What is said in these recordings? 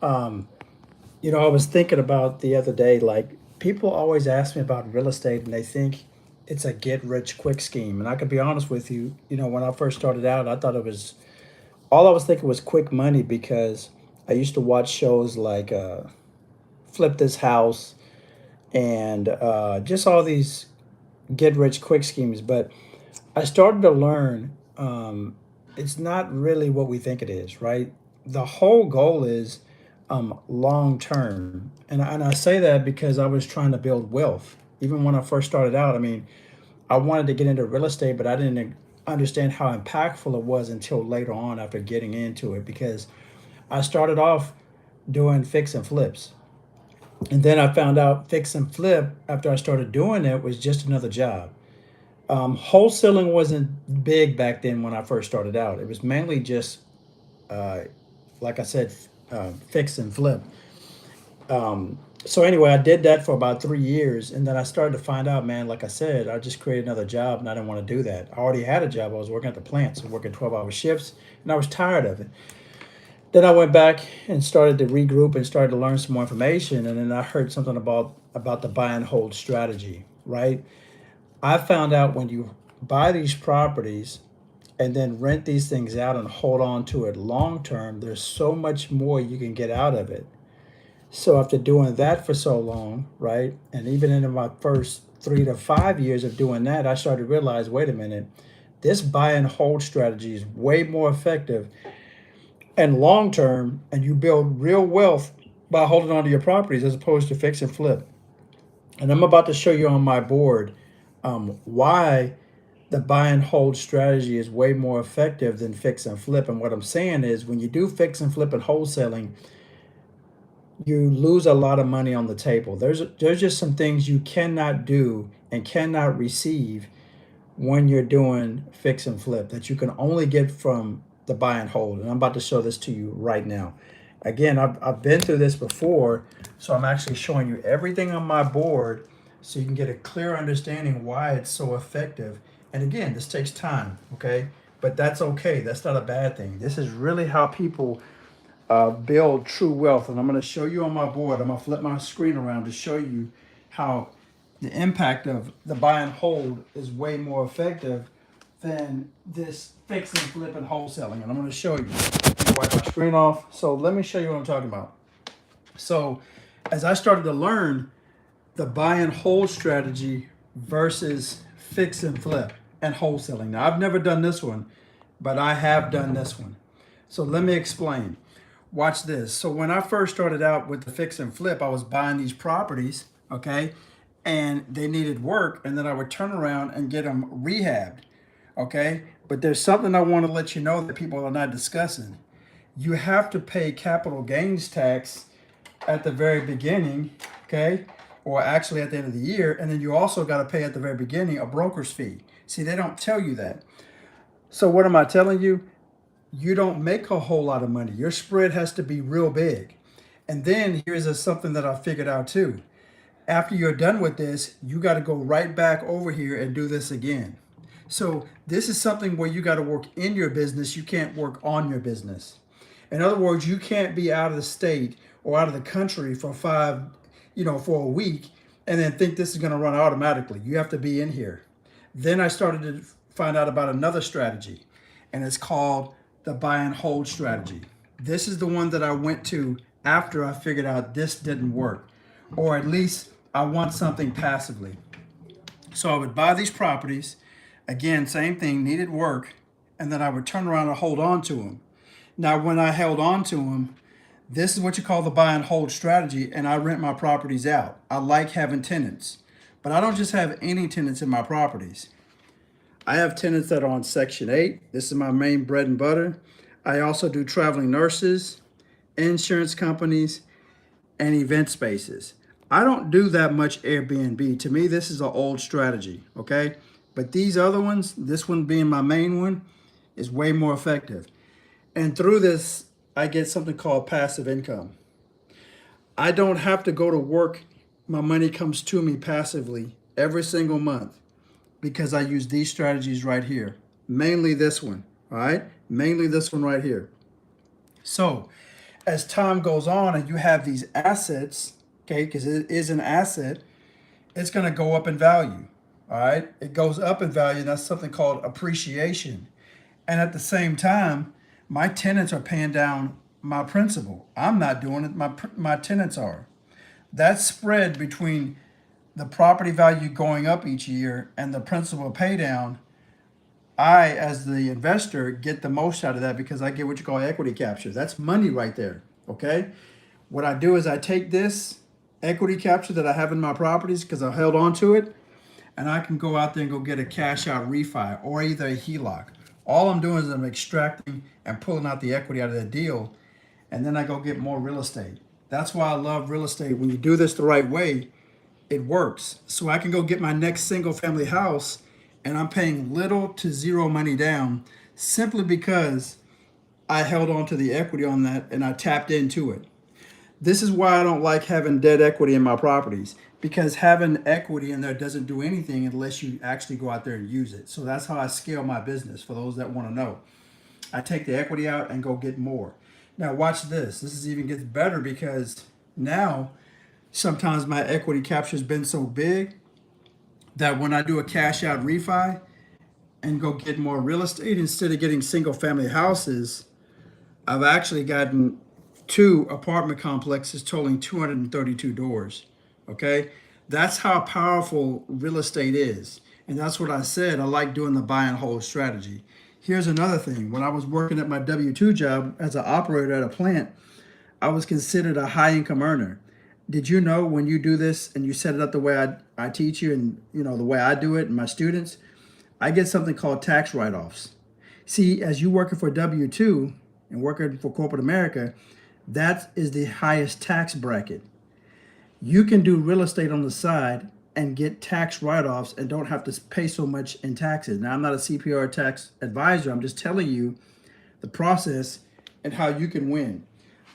Um, I was thinking about the other day, like people always ask me about real estate and they think it's a get rich quick scheme. And I could be honest with you, when I first started out, I thought it was all I was thinking was quick money because I used to watch shows like Flip This House and just all these get rich quick schemes. But I started to learn it's not really what we think it is, right? The whole goal is long term. And I say that because I was trying to build wealth. Even when I first started out, I mean, I wanted to get into real estate, but I didn't understand how impactful it was until later on after getting into it because I started off doing fix and flips. And then I found out fix and flip after I started doing it was just another job. Wholesaling wasn't big back then when I first started out. It was mainly just, uh, like I said, fix and flip. So anyway, I did that for about 3 years, and then I started to find out, man. Like I said, I just created another job, and I didn't want to do that. I already had a job. I was working at the plant, so working 12-hour shifts, and I was tired of it. Then I went back and started to regroup and started to learn some more information, and then I heard something about the buy and hold strategy. Right? I found out when you buy these properties and then rent these things out and hold on to it long term, there's so much more you can get out of it. So after doing that for so long, right, and even in my first 3 to 5 years of doing that, I started to realize, wait a minute, this buy and hold strategy is way more effective and long term, and you build real wealth by holding on to your properties as opposed to fix and flip. And I'm about to show you on my board why the buy and hold strategy is way more effective than fix and flip. And what I'm saying is, when you do fix and flip and wholesaling, you lose a lot of money on the table. There's just some things you cannot do and cannot receive when you're doing fix and flip that you can only get from the buy and hold. And I'm about to show this to you right now. Again, I've been through this before, so I'm actually showing you everything on my board so you can get a clear understanding why it's so effective. And again, this takes time, okay? But that's okay. That's not a bad thing. This is really how people build true wealth. And I'm going to show you on my board. I'm going to flip my screen around to show you how the impact of the buy and hold is way more effective than this fix and flip and wholesaling. And I'm going to show you. Wipe my screen off. So let me show you what I'm talking about. So as I started to learn the buy and hold strategy versus fix and flip and wholesaling. Now I've never done this one, but I have done this one. So let me explain. Watch this. So when I first started out with the fix and flip, I was buying these properties, okay, and they needed work, and then I would turn around and get them rehabbed, okay. But there's something I want to let you know that people are not discussing. You have to pay capital gains tax at the very beginning, okay, or actually at the end of the year, and then you also got to pay at the very beginning a broker's fee. See, they don't tell you that. So what am I telling you? You don't make a whole lot of money. Your spread has to be real big. And then something that I figured out too. After you're done with this, you got to go right back over here and do this again. So this is something where you got to work in your business. You can't work on your business. In other words, you can't be out of the state or out of the country for for a week and then think this is going to run automatically. You have to be in here. Then I started to find out about another strategy, and it's called the buy and hold strategy. This is the one that I went to after I figured out this didn't work, or at least I want something passively. So I would buy these properties, again, same thing, needed work, and then I would turn around and hold on to them. Now, when I held on to them, this is what you call the buy and hold strategy, and I rent my properties out. I like having tenants, but I don't just have any tenants in my properties. I have tenants that are on Section 8. This is my main bread and butter. I also do traveling nurses, insurance companies, and event spaces. I don't do that much Airbnb. To me, this is an old strategy, okay? But these other ones, this one being my main one, is way more effective. And through this, I get something called passive income. I don't have to go to work. My money comes to me passively every single month because I use these strategies right here. Mainly this one, all right? Mainly this one right here. So as time goes on and you have these assets, okay, because it is an asset, it's going to go up in value. All right. It goes up in value. And that's something called appreciation. And at the same time, my tenants are paying down my principal. I'm not doing it. My tenants are. That spread between the property value going up each year and the principal pay down, I, as the investor, get the most out of that because I get what you call equity capture. That's money right there. Okay. What I do is I take this equity capture that I have in my properties because I held on to it, and I can go out there and go get a cash out refi or either a HELOC. All I'm doing is I'm extracting and pulling out the equity out of the deal, and then I go get more real estate. That's why I love real estate. When you do this the right way, it works. So I can go get my next single family house, and I'm paying little to zero money down simply because I held on to the equity on that and I tapped into it. This is why I don't like having dead equity in my properties, because having equity in there doesn't do anything unless you actually go out there and use it. So that's how I scale my business for those that want to know. I take the equity out and go get more. Now watch this. This is even gets better because now sometimes my equity capture has been so big that when I do a cash out refi and go get more real estate instead of getting single family houses, I've actually gotten two apartment complexes totaling 232 doors. Okay. That's how powerful real estate is. And that's what I said. I like doing the buy and hold strategy. Here's another thing. When I was working at my W 2 job as an operator at a plant, I was considered a high income earner. Did you know when you do this and you set it up the way I teach you and the way I do it and my students, I get something called tax write-offs. See, as you working for W-2 and working for corporate America, that is the highest tax bracket. You can do real estate on the side and get tax write-offs and don't have to pay so much in taxes. Now, I'm not a CPA or tax advisor. I'm just telling you the process and how you can win.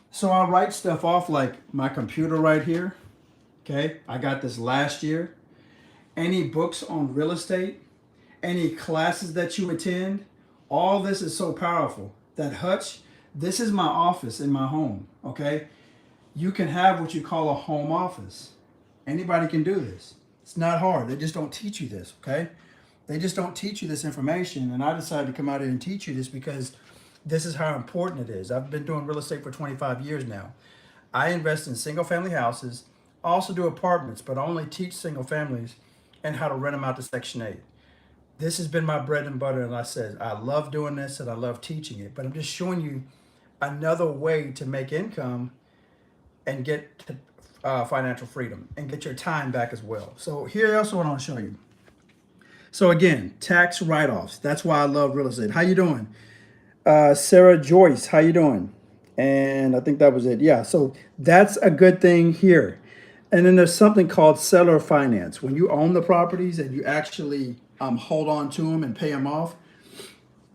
So I write stuff off like my computer right here. Okay, I got this last year. Any books on real estate, any classes that you attend, all this is so powerful. That Hutch, this is my office in my home. Okay, you can have what you call a home office. Anybody can do this. It's not hard. They just don't teach you this. Okay, they just don't teach you this information. And I decided to come out here and teach you this because this is how important it is. I've been doing real estate for 25 years now. I invest in single family houses. I also do apartments, but I only teach single families and how to rent them out to Section 8. This has been my bread and butter, and I said I love doing this and I love teaching it, but I'm just showing you another way to make income and get to, financial freedom and get your time back as well. So here also what I want to show you. So again, tax write-offs. That's why I love real estate. How you doing? Sarah Joyce, how you doing? And I think that was it. Yeah, so that's a good thing here. And then there's something called seller finance. When you own the properties and you actually hold on to them and pay them off,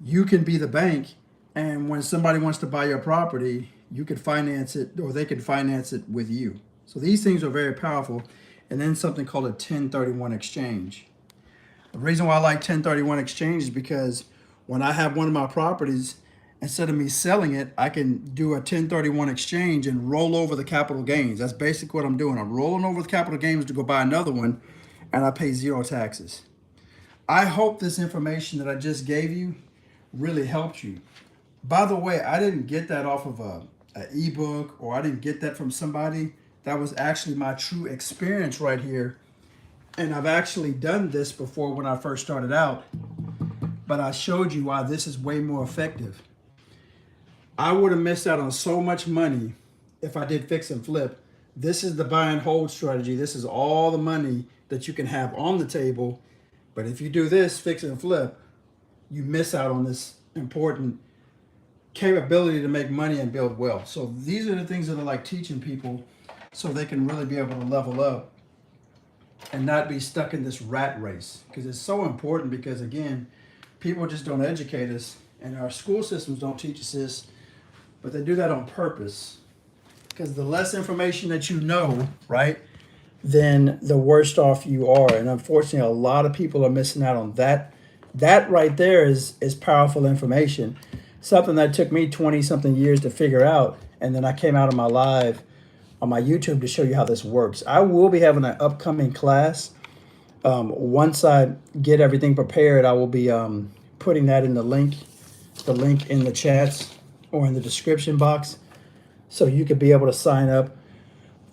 you can be the bank. And when somebody wants to buy your property, you could finance it or they could finance it with you. So these things are very powerful. And then something called a 1031 exchange. The reason why I like 1031 exchange is because when I have one of my properties, instead of me selling it, I can do a 1031 exchange and roll over the capital gains. That's basically what I'm doing. I'm rolling over the capital gains to go buy another one, and I pay zero taxes. I hope this information that I just gave you really helped you. By the way, I didn't get that off of an ebook or I didn't get that from somebody. That was actually my true experience right here. And I've actually done this before when I first started out, but I showed you why this is way more effective. I would have missed out on so much money if I did fix and flip. This is the buy and hold strategy. This is all the money that you can have on the table. But if you do this, fix and flip, you miss out on this important capability to make money and build wealth. So these are the things that I like teaching people so they can really be able to level up and not be stuck in this rat race. Because it's so important because, again, people just don't educate us and our school systems don't teach us this, but they do that on purpose. Because the less information that you know, right, then the worse off you are. And unfortunately, a lot of people are missing out on that. That right there is powerful information. Something that took me 20 something years to figure out. And then I came out of my live on my YouTube to show you how this works. I will be having an upcoming class. Once I get everything prepared, I will be putting that in the link in the chats or in the description box, so you could be able to sign up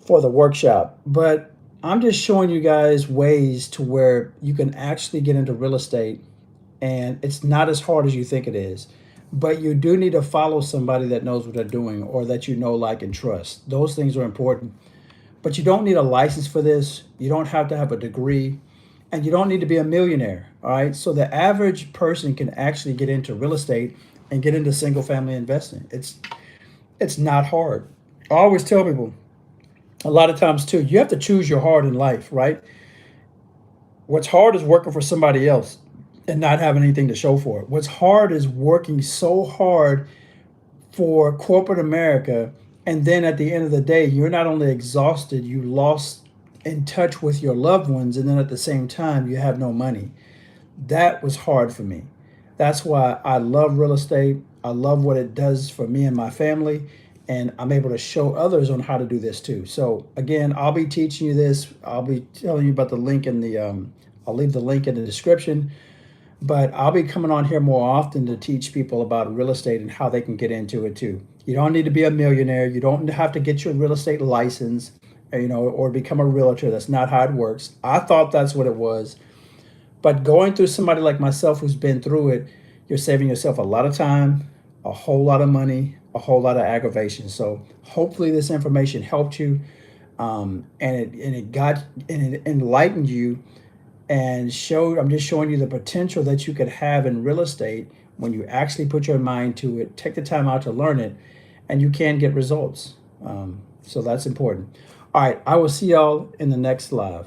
for the workshop. But I'm just showing you guys ways to where you can actually get into real estate, and it's not as hard as you think it is. But you do need to follow somebody that knows what they're doing, or that you know, like, and trust. Those things are important. But you don't need a license for this. You don't have to have a degree, and you don't need to be a millionaire. All right. So the average person can actually get into real estate and get into single family investing. It's not hard. I always tell people, a lot of times too, you have to choose your hard in life, right? What's hard is working for somebody else and not having anything to show for it. What's hard is working so hard for corporate America, and then at the end of the day, you're not only exhausted, you lost in touch with your loved ones, and then at the same time, you have no money. That was hard for me. That's why I love real estate. I love what it does for me and my family, and I'm able to show others on how to do this too. So again, I'll be teaching you this. I'll be telling you about the link in the. I'll leave the link in the description. But I'll be coming on here more often to teach people about real estate and how they can get into it too. You don't need to be a millionaire. You don't have to get your real estate license, or become a realtor. That's not how it works. I thought that's what it was. But going through somebody like myself who's been through it, you're saving yourself a lot of time, a whole lot of money, a whole lot of aggravation. So hopefully this information helped you, and it enlightened you, and showed. I'm just showing you the potential that you could have in real estate when you actually put your mind to it, take the time out to learn it, and you can get results. So that's important. All right, I will see y'all in the next live.